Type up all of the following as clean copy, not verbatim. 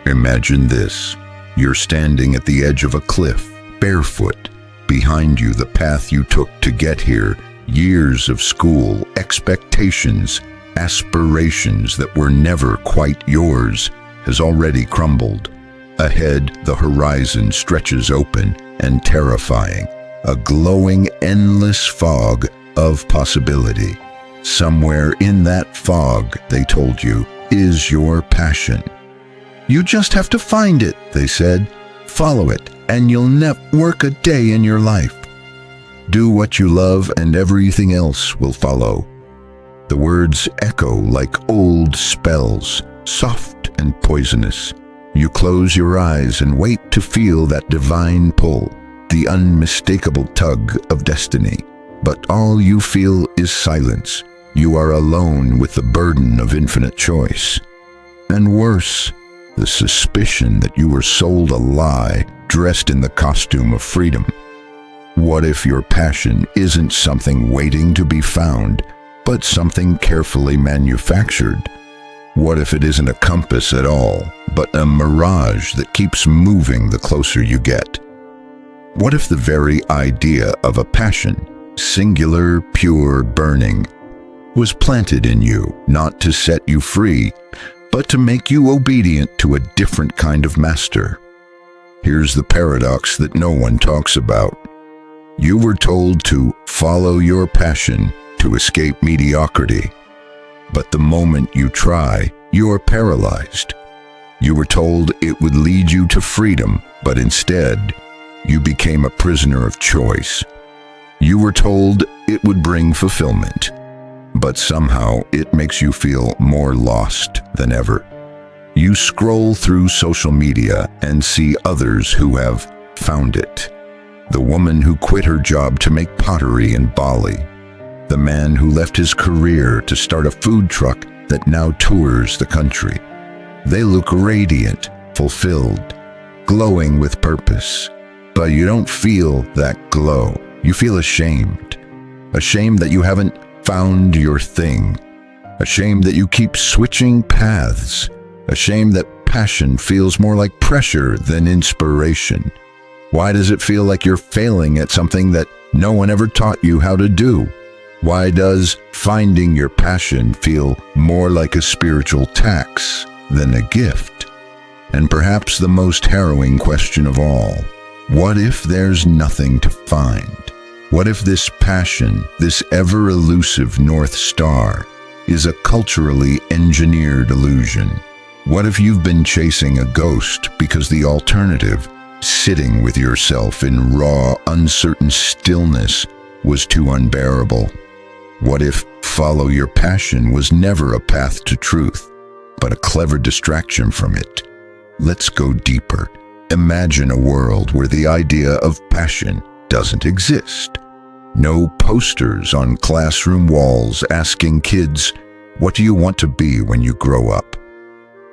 Imagine this. You're standing at the edge of a cliff, barefoot. Behind you, the path you took to get here, years of school, expectations, aspirations that were never quite yours, has already crumbled. Ahead, the horizon stretches open and terrifying, a glowing, endless fog of possibility. Somewhere in that fog, they told you, is your passion. You just have to find it, they said. Follow it, and you'll never work a day in your life. Do what you love, and everything else will follow. The words echo like old spells, soft and poisonous. You close your eyes and wait to feel that divine pull, the unmistakable tug of destiny. But all you feel is silence. You are alone with the burden of infinite choice. And worse, the suspicion that you were sold a lie dressed in the costume of freedom. What if your passion isn't something waiting to be found, but something carefully manufactured? What if it isn't a compass at all, but a mirage that keeps moving the closer you get? What if the very idea of a passion, singular, pure, burning, was planted in you not to set you free, but to make you obedient to a different kind of master? Here's the paradox that no one talks about. You were told to follow your passion to escape mediocrity. But the moment you try, you're paralyzed. You were told it would lead you to freedom, but instead, you became a prisoner of choice. You were told it would bring fulfillment, but somehow it makes you feel more lost than ever. You scroll through social media and see others who have found it. The woman who quit her job to make pottery in Bali. The man who left his career to start a food truck that now tours the country. They look radiant, fulfilled, glowing with purpose. But you don't feel that glow. You feel ashamed. Ashamed that you haven't found your thing. Ashamed that you keep switching paths. Ashamed that passion feels more like pressure than inspiration. Why does it feel like you're failing at something that no one ever taught you how to do? Why does finding your passion feel more like a spiritual tax than a gift? And perhaps the most harrowing question of all, what if there's nothing to find? What if this passion, this ever-elusive North Star, is a culturally engineered illusion? What if you've been chasing a ghost because the alternative, sitting with yourself in raw, uncertain stillness, was too unbearable? What if follow your passion was never a path to truth, but a clever distraction from it? Let's go deeper. Imagine a world where the idea of passion doesn't exist. No posters on classroom walls asking kids, "What do you want to be when you grow up?"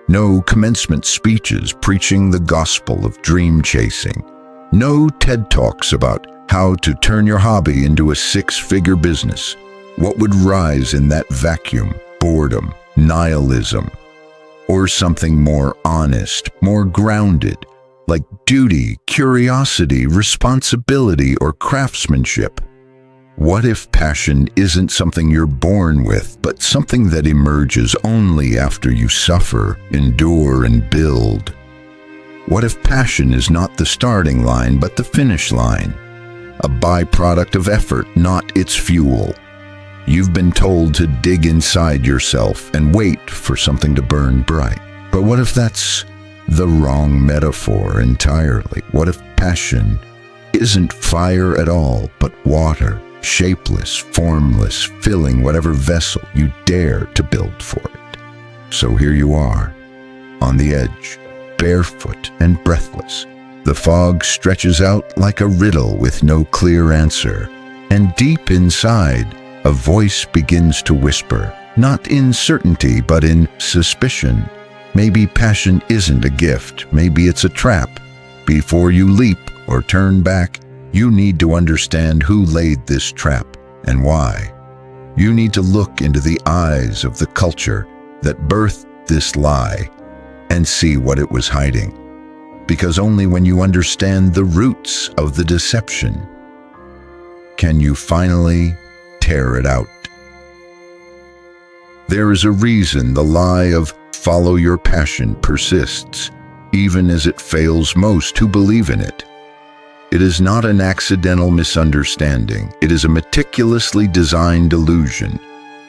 No commencement speeches preaching the gospel of dream chasing. No TED Talks about how to turn your hobby into a six-figure business. What would rise in that vacuum? Boredom, nihilism, or something more honest, more grounded, like duty, curiosity, responsibility, or craftsmanship? What if passion isn't something you're born with, but something that emerges only after you suffer, endure, and build? What if passion is not the starting line, but the finish line? A byproduct of effort, not its fuel. You've been told to dig inside yourself and wait for something to burn bright. But what if that's the wrong metaphor entirely? What if passion isn't fire at all, but water, shapeless, formless, filling whatever vessel you dare to build for it? So here you are, on the edge, barefoot and breathless. The fog stretches out like a riddle with no clear answer, and deep inside, a voice begins to whisper, not in certainty, but in suspicion. Maybe passion isn't a gift, maybe it's a trap. Before you leap or turn back, you need to understand who laid this trap and why. You need to look into the eyes of the culture that birthed this lie, and see what it was hiding. Because only when you understand the roots of the deception can you finally tear it out. There is a reason the lie of follow your passion persists, even as it fails most who believe in it. It is not an accidental misunderstanding. It is a meticulously designed illusion,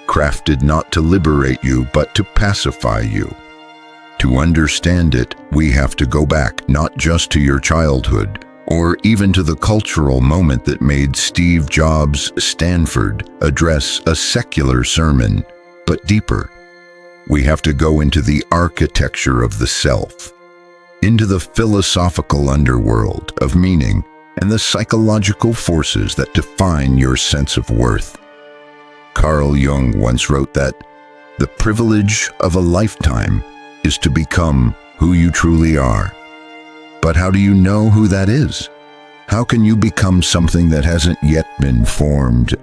crafted not to liberate you, but to pacify you. To understand it, we have to go back not just to your childhood, or even to the cultural moment that made Steve Jobs' Stanford address a secular sermon, but deeper. We have to go into the architecture of the self, into the philosophical underworld of meaning and the psychological forces that define your sense of worth. Carl Jung once wrote that the privilege of a lifetime is to become who you truly are. But how do you know who that is? How can you become something that hasn't yet been formed?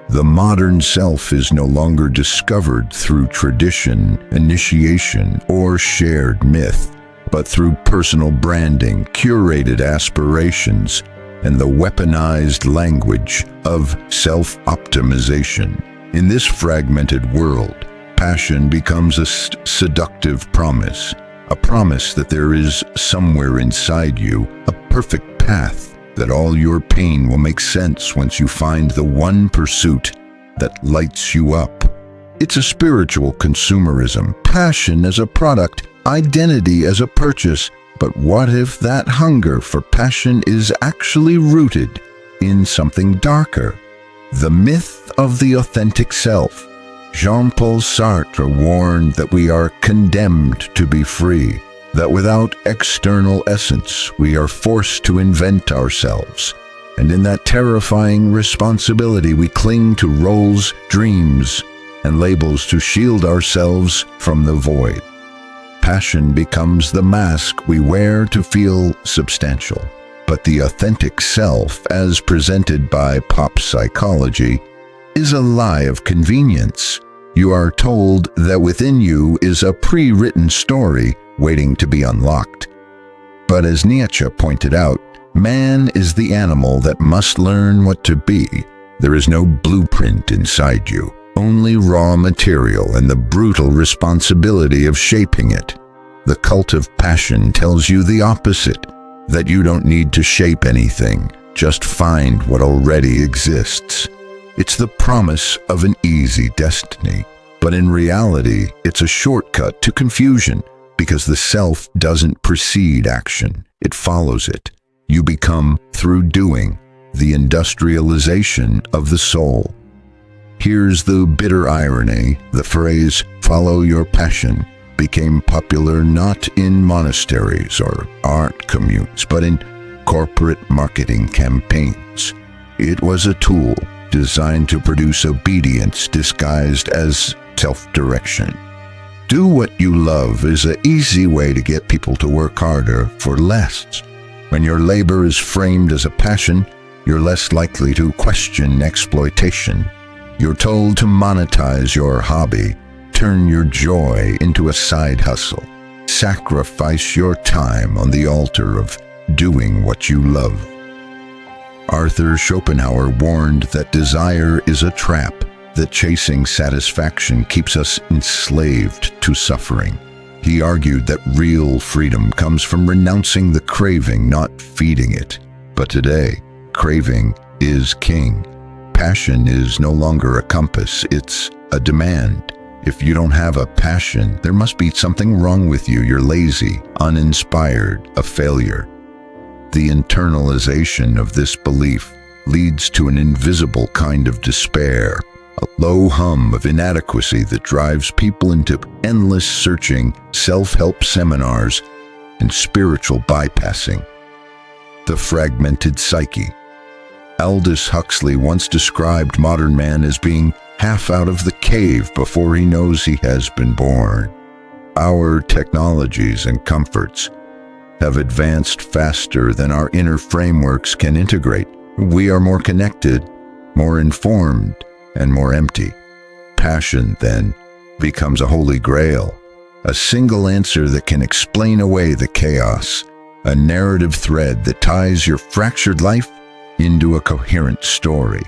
The modern self is no longer discovered through tradition, initiation, or shared myth, but through personal branding, curated aspirations, and the weaponized language of self-optimization. In this fragmented world, passion becomes a seductive promise, a promise that there is somewhere inside you a perfect path, that all your pain will make sense once you find the one pursuit that lights you up. It's a spiritual consumerism, passion as a product, identity as a purchase. But what if that hunger for passion is actually rooted in something darker? The myth of the authentic self. Jean-Paul Sartre warned that we are condemned to be free, that without external essence, we are forced to invent ourselves. And in that terrifying responsibility, we cling to roles, dreams, and labels to shield ourselves from the void. Passion becomes the mask we wear to feel substantial. But the authentic self, as presented by pop psychology, is a lie of convenience. You are told that within you is a pre-written story waiting to be unlocked. But as Nietzsche pointed out, man is the animal that must learn what to be. There is no blueprint inside you, only raw material and the brutal responsibility of shaping it. The cult of passion tells you the opposite, that you don't need to shape anything, just find what already exists. It's the promise of an easy destiny, but in reality, it's a shortcut to confusion, because the self doesn't precede action, it follows it. You become, through doing, the industrialization of the soul. Here's the bitter irony: the phrase, "follow your passion," became popular not in monasteries or art communes, but in corporate marketing campaigns. It was a tool designed to produce obedience disguised as self-direction. Do what you love is an easy way to get people to work harder for less. When your labor is framed as a passion, you're less likely to question exploitation. You're told to monetize your hobby, turn your joy into a side hustle, sacrifice your time on the altar of doing what you love. Arthur Schopenhauer warned that desire is a trap, that chasing satisfaction keeps us enslaved to suffering. He argued that real freedom comes from renouncing the craving, not feeding it. But today, craving is king. Passion is no longer a compass, it's a demand. If you don't have a passion, there must be something wrong with you. You're lazy, uninspired, a failure. The internalization of this belief leads to an invisible kind of despair, a low hum of inadequacy that drives people into endless searching, self-help seminars, and spiritual bypassing. The fragmented psyche. Aldous Huxley once described modern man as being half out of the cave before he knows he has been born. Our technologies and comforts have advanced faster than our inner frameworks can integrate. We are more connected, more informed, and more empty. Passion, then, becomes a holy grail, a single answer that can explain away the chaos, a narrative thread that ties your fractured life into a coherent story.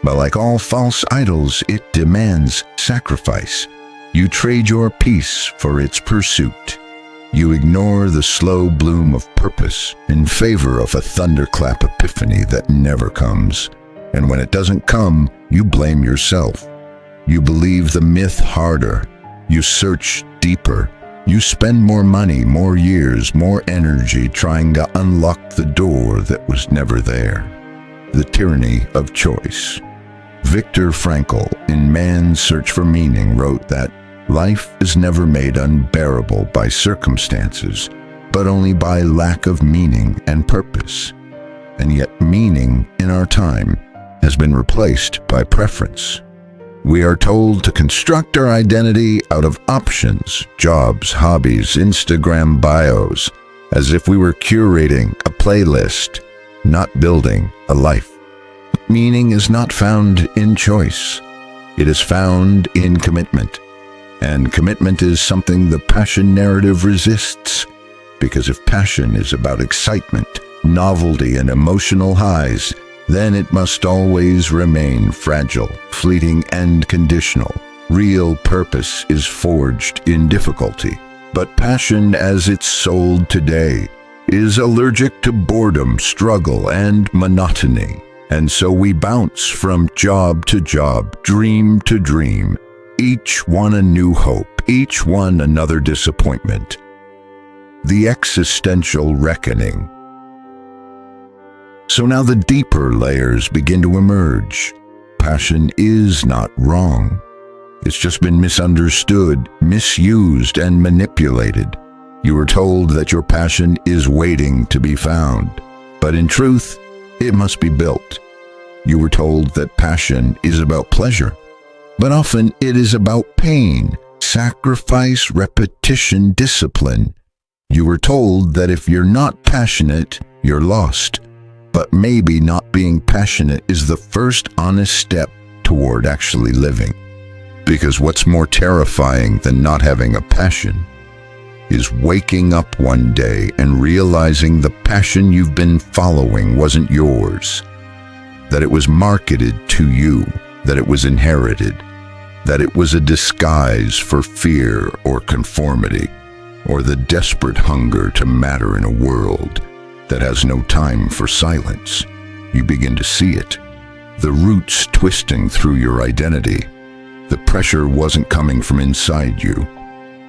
But like all false idols, it demands sacrifice. You trade your peace for its pursuit. You ignore the slow bloom of purpose in favor of a thunderclap epiphany that never comes. And when it doesn't come, you blame yourself. You believe the myth harder. You search deeper. You spend more money, more years, more energy trying to unlock the door that was never there. The tyranny of choice. Viktor Frankl, in Man's Search for Meaning, wrote that life is never made unbearable by circumstances, but only by lack of meaning and purpose. And yet meaning in our time has been replaced by preference. We are told to construct our identity out of options, jobs, hobbies, Instagram bios, as if we were curating a playlist, not building a life. Meaning is not found in choice. It is found in commitment. And commitment is something the passion narrative resists, because if passion is about excitement, novelty, and emotional highs, then it must always remain fragile, fleeting, and conditional. Real purpose is forged in difficulty. But passion, as it's sold today, is allergic to boredom, struggle, and monotony. And so we bounce from job to job, dream to dream, each one a new hope, each one another disappointment. The existential reckoning. So now the deeper layers begin to emerge. Passion is not wrong. It's just been misunderstood, misused, and manipulated. You were told that your passion is waiting to be found, but in truth, it must be built. You were told that passion is about pleasure, but often it is about pain, sacrifice, repetition, discipline. You were told that if you're not passionate, you're lost. But maybe not being passionate is the first honest step toward actually living. Because what's more terrifying than not having a passion is waking up one day and realizing the passion you've been following wasn't yours, that it was marketed to you, that it was inherited, that it was a disguise for fear or conformity, or the desperate hunger to matter in a world that has no time for silence. You begin to see it, the roots twisting through your identity. The pressure wasn't coming from inside you.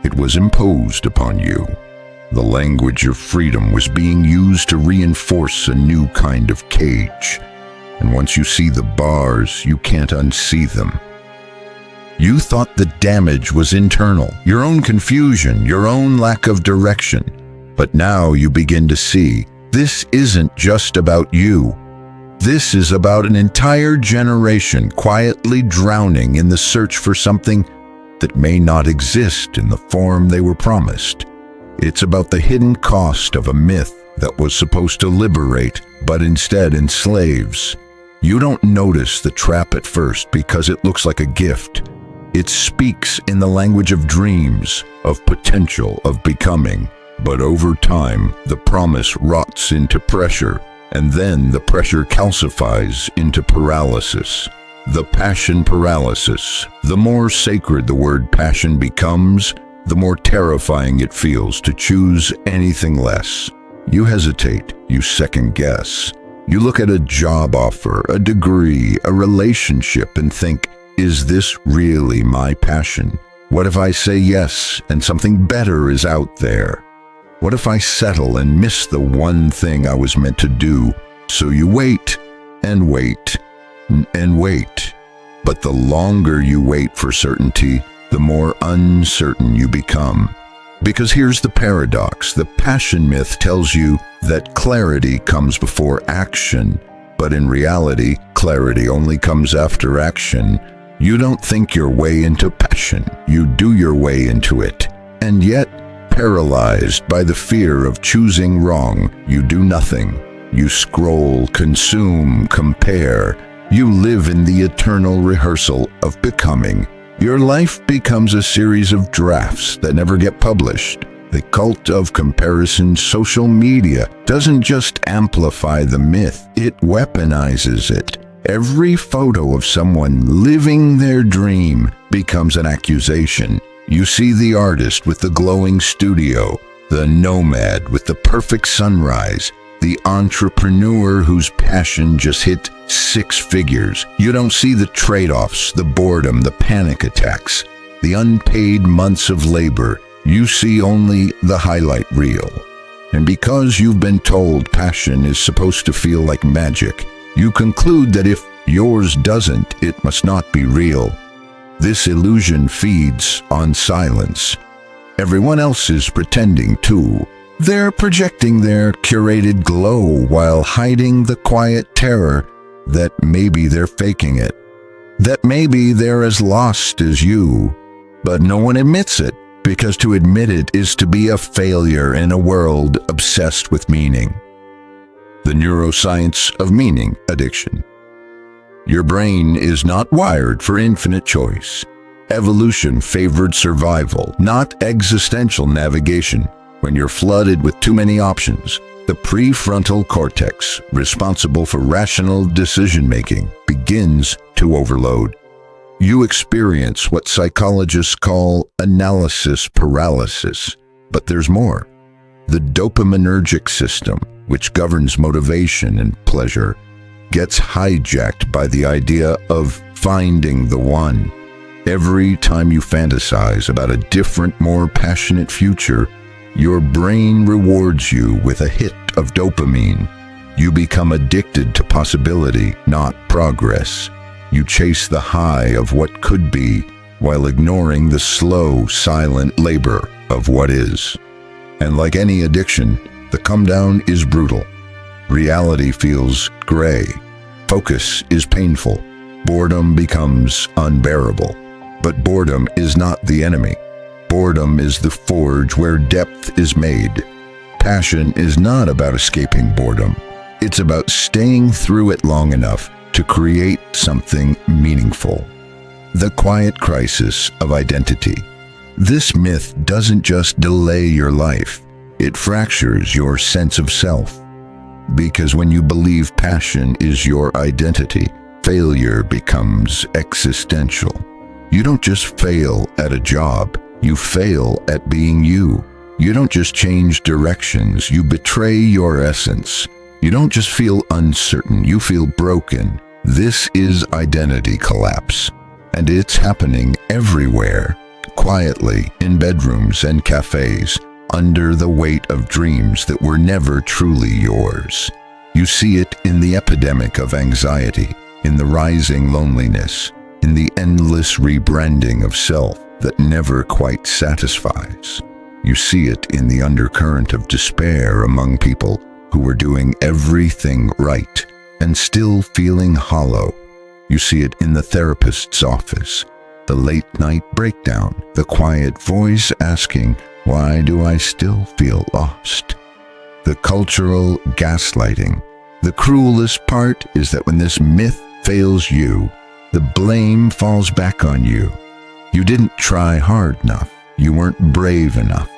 It was imposed upon you. The language of freedom was being used to reinforce a new kind of cage. And once you see the bars, you can't unsee them. You thought the damage was internal, your own confusion, your own lack of direction. But now you begin to see this isn't just about you. This is about an entire generation quietly drowning in the search for something that may not exist in the form they were promised. It's about the hidden cost of a myth that was supposed to liberate, but instead enslaves. You don't notice the trap at first because it looks like a gift. It speaks in the language of dreams, of potential, of becoming. But over time, the promise rots into pressure, and then the pressure calcifies into paralysis. The passion paralysis. The more sacred the word passion becomes, the more terrifying it feels to choose anything less. You hesitate, you second guess. You look at a job offer, a degree, a relationship, and think, is this really my passion? What if I say yes and something better is out there? What if I settle and miss the one thing I was meant to do? So you wait and wait and wait. But the longer you wait for certainty, the more uncertain you become. Because here's the paradox. The passion myth tells you that clarity comes before action, but in reality, clarity only comes after action. You don't think your way into passion, you do your way into it. And yet, paralyzed by the fear of choosing wrong, you do nothing. You scroll, consume, compare. You live in the eternal rehearsal of becoming. Your life becomes a series of drafts that never get published. The cult of comparison social media doesn't just amplify the myth, it weaponizes it. Every photo of someone living their dream becomes an accusation. You see the artist with the glowing studio, the nomad with the perfect sunrise, the entrepreneur whose passion just hit 6 figures. You don't see the trade-offs, the boredom, the panic attacks, the unpaid months of labor. You see only the highlight reel. And because you've been told passion is supposed to feel like magic, you conclude that if yours doesn't, it must not be real. This illusion feeds on silence. Everyone else is pretending too. They're projecting their curated glow while hiding the quiet terror that maybe they're faking it. That maybe they're as lost as you. But no one admits it, because to admit it is to be a failure in a world obsessed with meaning. The neuroscience of meaning addiction. Your brain is not wired for infinite choice. Evolution favored survival, not existential navigation. When you're flooded with too many options, the prefrontal cortex, responsible for rational decision-making, begins to overload. You experience what psychologists call analysis paralysis. But there's more. The dopaminergic system, which governs motivation and pleasure, gets hijacked by the idea of finding the one. Every time you fantasize about a different, more passionate future, your brain rewards you with a hit of dopamine. You become addicted to possibility, not progress. You chase the high of what could be, while ignoring the slow, silent labor of what is. And like any addiction, the come down is brutal. Reality feels gray. Focus is painful. Boredom becomes unbearable. But boredom is not the enemy. Boredom is the forge where depth is made. Passion is not about escaping boredom. It's about staying through it long enough to create something meaningful. The quiet crisis of identity. This myth doesn't just delay your life, it fractures your sense of self. Because when you believe passion is your identity, failure becomes existential. You don't just fail at a job, you fail at being you. You don't just change directions, you betray your essence. You don't just feel uncertain, you feel broken. This is identity collapse. And it's happening everywhere, quietly, in bedrooms and cafes, under the weight of dreams that were never truly yours. You see it in the epidemic of anxiety, in the rising loneliness, in the endless rebranding of self that never quite satisfies. You see it in the undercurrent of despair among people who were doing everything right and still feeling hollow. You see it in the therapist's office, the late-night breakdown, the quiet voice asking, "Why do I still feel lost?" The cultural gaslighting. The cruelest part is that when this myth fails you, the blame falls back on you. You didn't try hard enough. You weren't brave enough.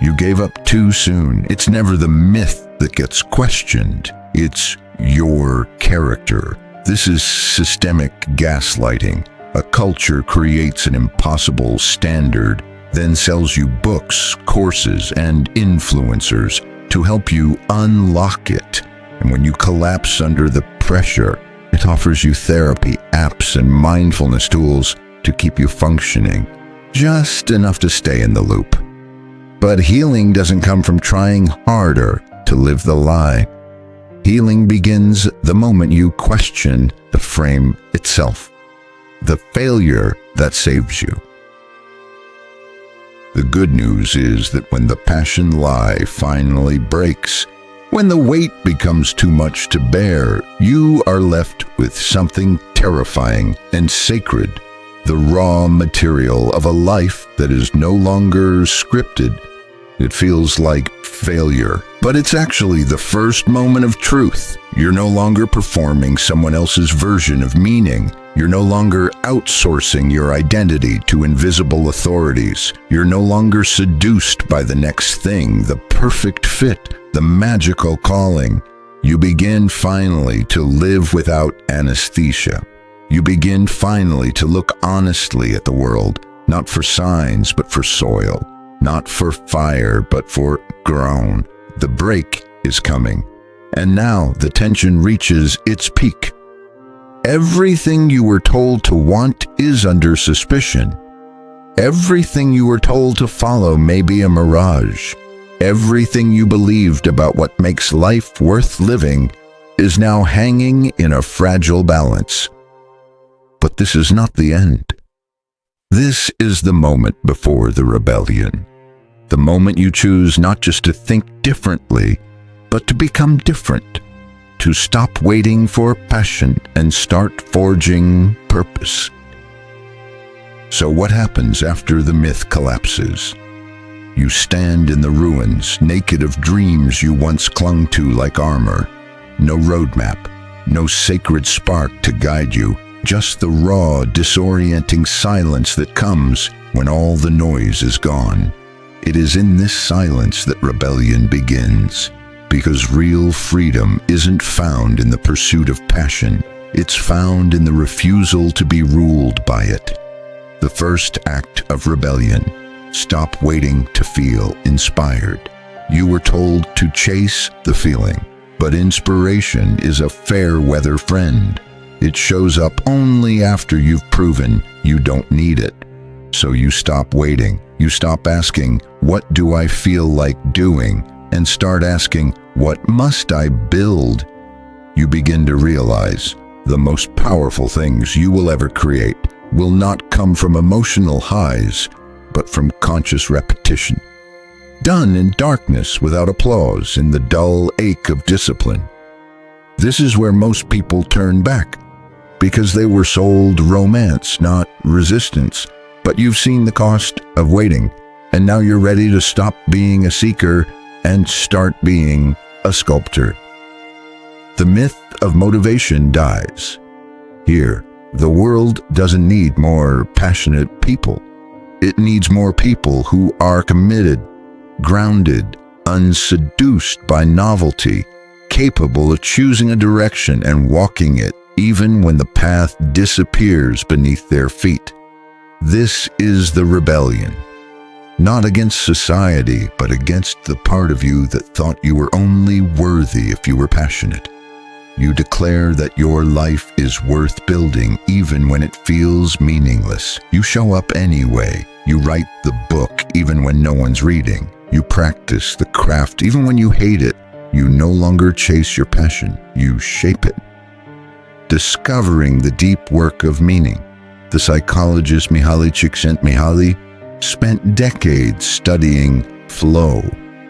You gave up too soon. It's never the myth that gets questioned. It's your character. This is systemic gaslighting. A culture creates an impossible standard, then sells you books, courses, and influencers to help you unlock it. And when you collapse under the pressure, it offers you therapy, apps, and mindfulness tools to keep you functioning, just enough to stay in the loop. But healing doesn't come from trying harder to live the lie. Healing begins the moment you question the frame itself, the failure that saves you. The good news is that when the passion lie finally breaks, when the weight becomes too much to bear, you are left with something terrifying and sacred, the raw material of a life that is no longer scripted. It feels like failure, but it's actually the first moment of truth. You're no longer performing someone else's version of meaning. You're no longer outsourcing your identity to invisible authorities. You're no longer seduced by the next thing, the perfect fit, the magical calling. You begin finally to live without anesthesia. You begin finally to look honestly at the world, not for signs but for soil, not for fire but for ground. The break is coming, and now the tension reaches its peak. Everything you were told to want is under suspicion. Everything you were told to follow may be a mirage. Everything you believed about what makes life worth living is now hanging in a fragile balance. But this is not the end. This is the moment before the rebellion. The moment you choose not just to think differently, but to become different. To stop waiting for passion and start forging purpose. So what happens after the myth collapses? You stand in the ruins, naked of dreams you once clung to like armor. No roadmap, no sacred spark to guide you, just the raw, disorienting silence that comes when all the noise is gone. It is in this silence that rebellion begins. Because real freedom isn't found in the pursuit of passion, it's found in the refusal to be ruled by it. The first act of rebellion: stop waiting to feel inspired. You were told to chase the feeling, but inspiration is a fair-weather friend. It shows up only after you've proven you don't need it. So you stop waiting. You stop asking, "What do I feel like doing?" and start asking, "What must I build?" You begin to realize the most powerful things you will ever create will not come from emotional highs, but from conscious repetition. Done in darkness without applause, in the dull ache of discipline. This is where most people turn back, because they were sold romance, not resistance. But you've seen the cost of waiting, and now you're ready to stop being a seeker and start being a sculptor. The myth of motivation dies. Here, the world doesn't need more passionate people. It needs more people who are committed, grounded, unseduced by novelty, capable of choosing a direction and walking it, even when the path disappears beneath their feet. This is the rebellion. Not against society, but against the part of you that thought you were only worthy if you were passionate. You declare that your life is worth building even when it feels meaningless. You show up anyway. You write the book even when no one's reading. You practice the craft even when you hate it. You no longer chase your passion. You shape it. Discovering the deep work of meaning. The psychologist Mihaly Csikszentmihalyi spent decades studying flow,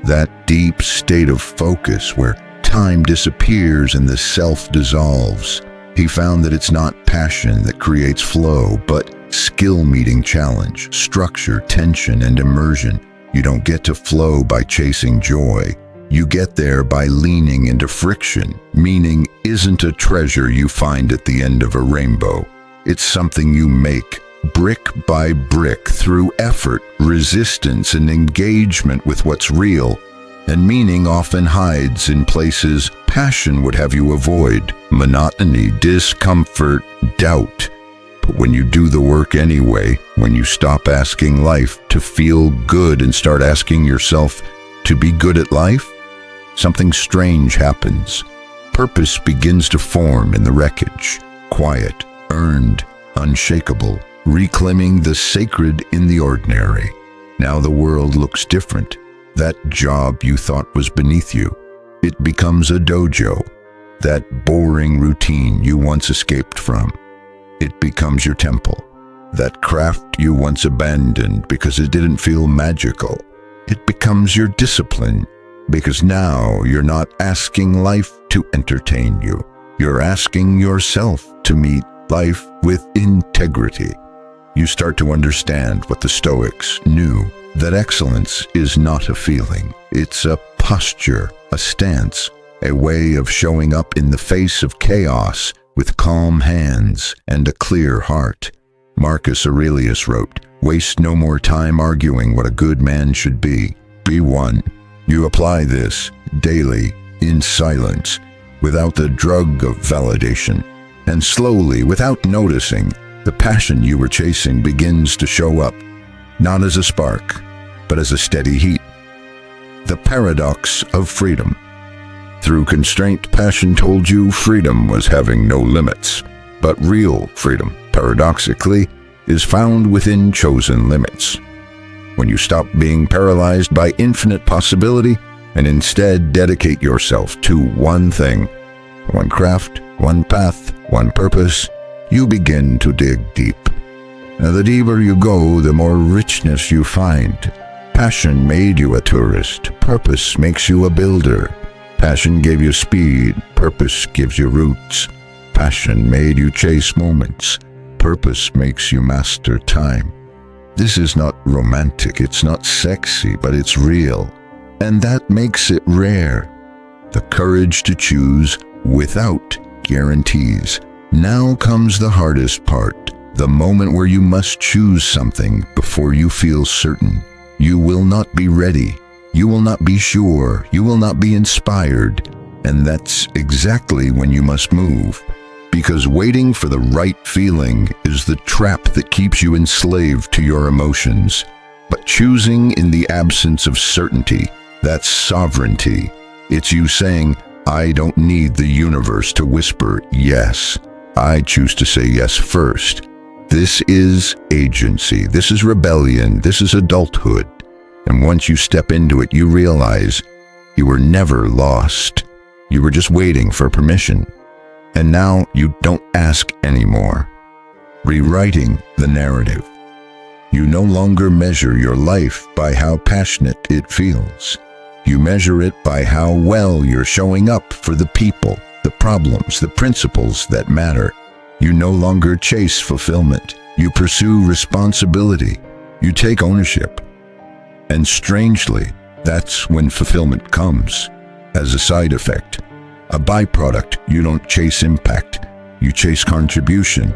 that deep state of focus where time disappears and the self dissolves. He found that it's not passion that creates flow, but skill meeting challenge, structure, tension, and immersion. You don't get to flow by chasing joy. You get there by leaning into friction. Meaning isn't a treasure you find at the end of a rainbow. It's something you make, brick by brick, through effort, resistance, and engagement with what's real. And meaning often hides in places passion would have you avoid: monotony, discomfort, doubt. But when you do the work anyway, when you stop asking life to feel good and start asking yourself to be good at life, something strange happens. Purpose begins to form in the wreckage, quiet, earned, unshakable, reclaiming the sacred in the ordinary. Now the world looks different. That job you thought was beneath you, it becomes a dojo. That boring routine you once escaped from, it becomes your temple. That craft you once abandoned because it didn't feel magical, it becomes your discipline. Because now you're not asking life to entertain you. You're asking yourself to meet life with integrity. You start to understand what the Stoics knew, that excellence is not a feeling. It's a posture, a stance, a way of showing up in the face of chaos with calm hands and a clear heart. Marcus Aurelius wrote, "Waste no more time arguing what a good man should be. Be one." You apply this daily, in silence, without the drug of validation. And slowly, without noticing, the passion you were chasing begins to show up, not as a spark, but as a steady heat. The paradox of freedom. Through constraint, passion told you freedom was having no limits. But real freedom, paradoxically, is found within chosen limits. When you stop being paralyzed by infinite possibility and instead dedicate yourself to one thing, one craft, one path, one purpose, you begin to dig deep. Now, the deeper you go, the more richness you find. Passion made you a tourist. Purpose makes you a builder. Passion gave you speed. Purpose gives you roots. Passion made you chase moments. Purpose makes you master time. This is not romantic, it's not sexy, but it's real. And that makes it rare. The courage to choose without guarantees. Now comes the hardest part, the moment where you must choose something before you feel certain. You will not be ready. You will not be sure. You will not be inspired. And that's exactly when you must move. Because waiting for the right feeling is the trap that keeps you enslaved to your emotions. But choosing in the absence of certainty, that's sovereignty. It's you saying, I don't need the universe to whisper yes. I choose to say yes first. This is agency. This is rebellion. This is adulthood. And once you step into it, you realize you were never lost. You were just waiting for permission. And now you don't ask anymore. Rewriting the narrative. You no longer measure your life by how passionate it feels. You measure it by how well you're showing up for the people, the problems, the principles that matter. You no longer chase fulfillment. You pursue responsibility. You take ownership. And strangely, that's when fulfillment comes, as a side effect. A byproduct. You don't chase impact. You chase contribution.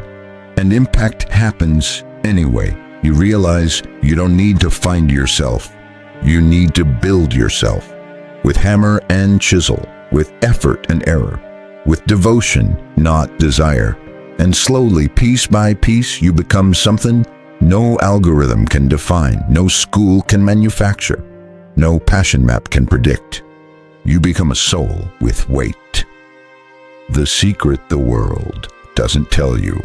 And impact happens anyway. You realize you don't need to find yourself. You need to build yourself. With hammer and chisel. With effort and error. With devotion, not desire. And slowly, piece by piece, you become something no algorithm can define, no school can manufacture, no passion map can predict. You become a soul with weight. The secret the world doesn't tell you.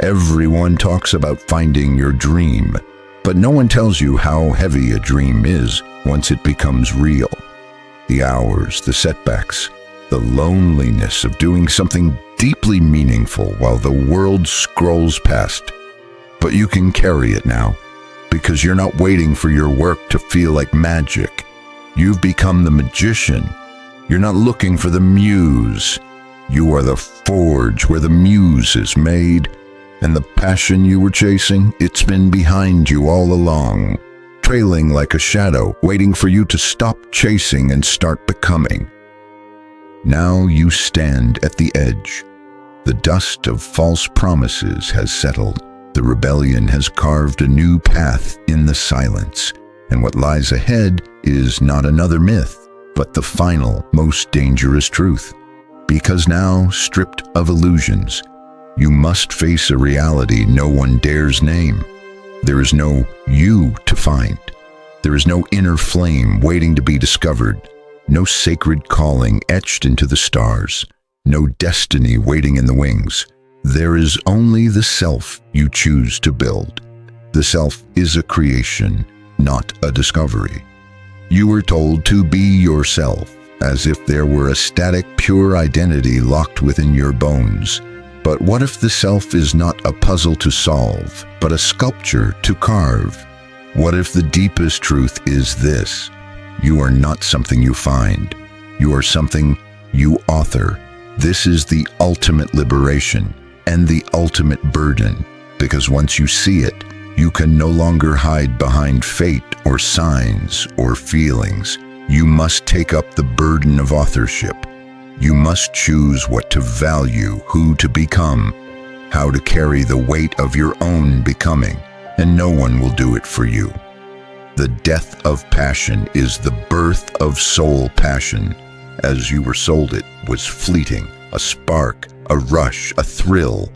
Everyone talks about finding your dream, but no one tells you how heavy a dream is once it becomes real. The hours, the setbacks, the loneliness of doing something deeply meaningful while the world scrolls past. But you can carry it now, because you're not waiting for your work to feel like magic. You've become the magician. You're not looking for the muse. You are the forge where the muse is made. And the passion you were chasing, it's been behind you all along, trailing like a shadow, waiting for you to stop chasing and start becoming. Now you stand at the edge. The dust of false promises has settled. The rebellion has carved a new path in the silence. And what lies ahead is not another myth, but the final, most dangerous truth. Because now, stripped of illusions, you must face a reality no one dares name. There is no you to find. There is no inner flame waiting to be discovered. No sacred calling etched into the stars. No destiny waiting in the wings. There is only the self you choose to build. The self is a creation, not a discovery. You were told to be yourself, as if there were a static, pure identity locked within your bones. But what if the self is not a puzzle to solve, but a sculpture to carve? What if the deepest truth is this? You are not something you find. You are something you author. This is the ultimate liberation and the ultimate burden, because once you see it, you can no longer hide behind fate or signs or feelings. You must take up the burden of authorship. You must choose what to value, who to become, how to carry the weight of your own becoming, and no one will do it for you. The death of passion is the birth of soul passion. As you were sold, it was fleeting, a spark, a rush, a thrill.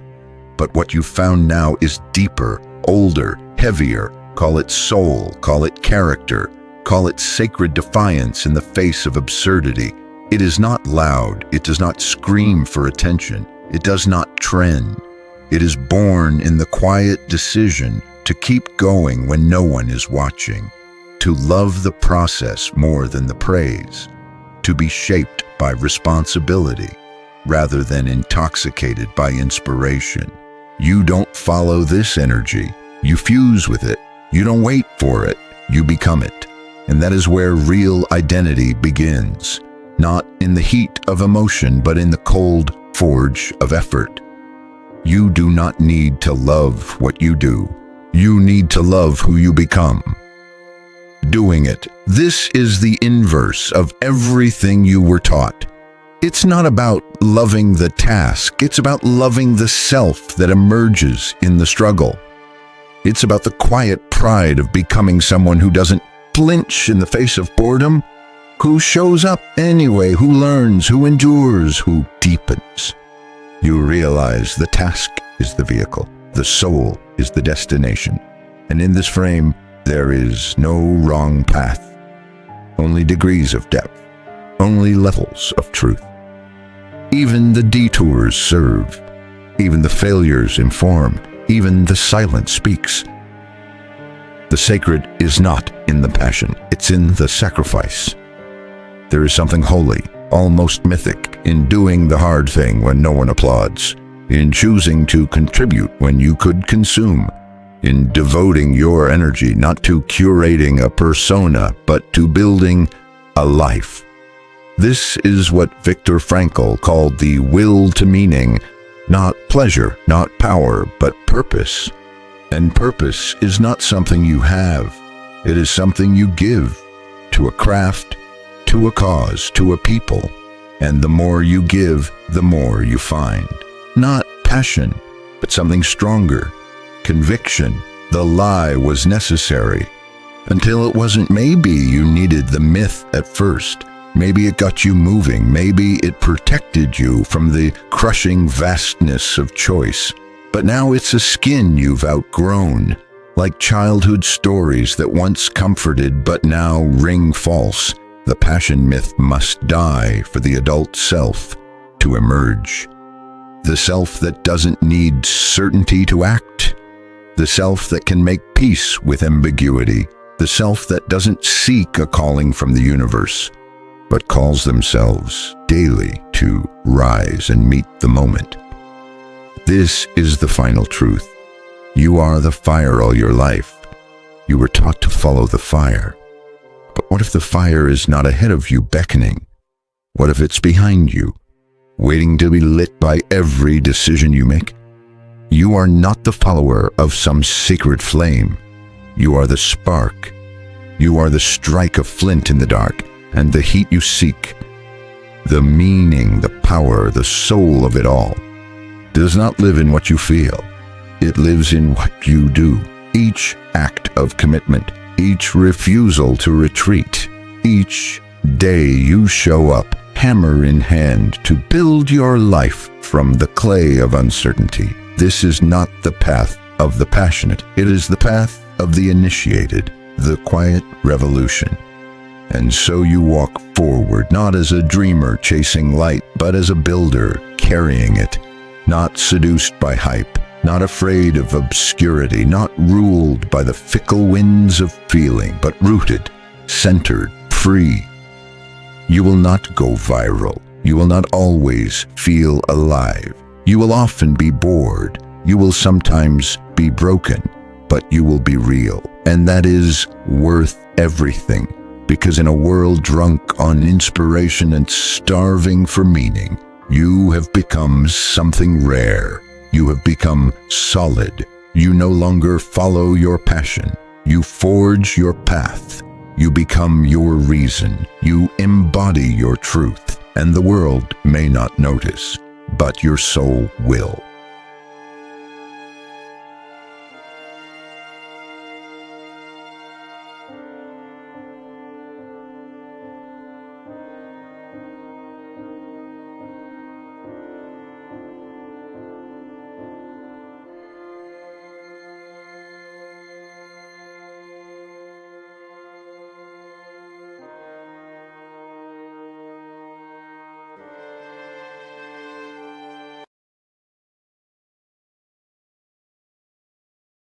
But what you found now is deeper, older, heavier. Call it soul, call it character, call it sacred defiance in the face of absurdity. It is not loud, it does not scream for attention, it does not trend. It is born in the quiet decision to keep going when no one is watching, to love the process more than the praise, to be shaped by responsibility rather than intoxicated by inspiration. You don't follow this energy, you fuse with it. You don't wait for it, you become it. And that is where real identity begins, not in the heat of emotion, but in the cold forge of effort. You do not need to love what you do. You need to love who you become. Doing it. This is the inverse of everything you were taught. It's not about loving the task, it's about loving the self that emerges in the struggle. It's about the quiet pride of becoming someone who doesn't flinch in the face of boredom, who shows up anyway, who learns, who endures, who deepens. You realize the task is the vehicle, the soul is the destination, and in this frame there is no wrong path, only degrees of depth, only levels of truth. Even the detours serve, even the failures inform, even the silence speaks. The sacred is not in the passion, it's in the sacrifice. There is something holy, almost mythic, in doing the hard thing when no one applauds, in choosing to contribute when you could consume, in devoting your energy not to curating a persona, but to building a life. This is what Viktor Frankl called the will to meaning, not pleasure, not power, but purpose. And purpose is not something you have, it is something you give to a craft, to a cause, to a people. And the more you give, the more you find. Not passion, but something stronger. Conviction. The lie was necessary. Until it wasn't. Maybe you needed the myth at first. Maybe it got you moving. Maybe it protected you from the crushing vastness of choice. But now it's a skin you've outgrown, like childhood stories that once comforted but now ring false. The passion myth must die for the adult self to emerge. The self that doesn't need certainty to act. The self that can make peace with ambiguity. The self that doesn't seek a calling from the universe, but calls themselves daily to rise and meet the moment. This is the final truth. You are the fire all your life. You were taught to follow the fire. But what if the fire is not ahead of you beckoning? What if it's behind you, waiting to be lit by every decision you make? You are not the follower of some sacred flame. You are the spark. You are the strike of flint in the dark, and the heat you seek. The meaning, the power, the soul of it all does not live in what you feel. It lives in what you do. Each act of commitment, each refusal to retreat, each day you show up, hammer in hand, to build your life from the clay of uncertainty. This is not the path of the passionate. It is the path of the initiated, the quiet revolution. And so you walk forward, not as a dreamer chasing light, but as a builder carrying it, not seduced by hype, not afraid of obscurity, not ruled by the fickle winds of feeling, but rooted, centered, free. You will not go viral. You will not always feel alive. You will often be bored. You will sometimes be broken, but you will be real. And that is worth everything. Because in a world drunk on inspiration and starving for meaning, you have become something rare. You have become solid. You no longer follow your passion. You forge your path. You become your reason. You embody your truth. And the world may not notice, but your soul will.